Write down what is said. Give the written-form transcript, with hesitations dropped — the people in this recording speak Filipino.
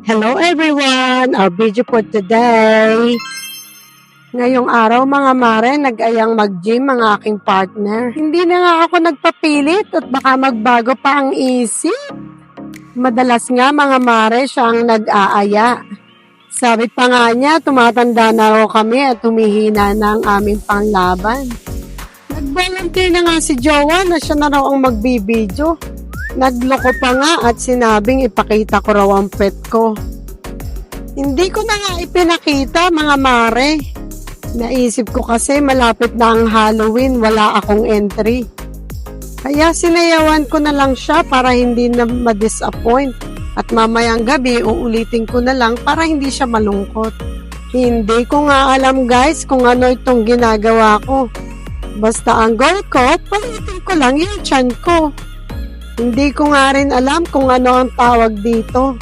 Hello everyone! Our video for today. Ngayong araw mga mare, nag-ayang mag-gym ang aking partner. Hindi na nga ako nagpapilit at baka magbago pa ang isip. Madalas nga mga mare siyang nag-aaya. Sabi pa nga niya, tumatanda na raw kami at humihina na ang aming panglaban. Nag-volunteer na nga si Jowa na siya na raw ang magbibideo. Nagloko pa nga at sinabing ipakita ko raw ang pet ko. Hindi ko na nga ipinakita mga mare. Naisip ko kasi malapit na ang Halloween, wala akong entry. Kaya sinayawan ko na lang siya para hindi na ma-disappoint. At mamayang gabi uulitin ko na lang para hindi siya malungkot. Hindi ko nga alam guys kung ano itong ginagawa ko. Basta ang goal ko, palitin ko lang yung tiyan ko. Hindi ko nga rin alam kung ano ang tawag dito.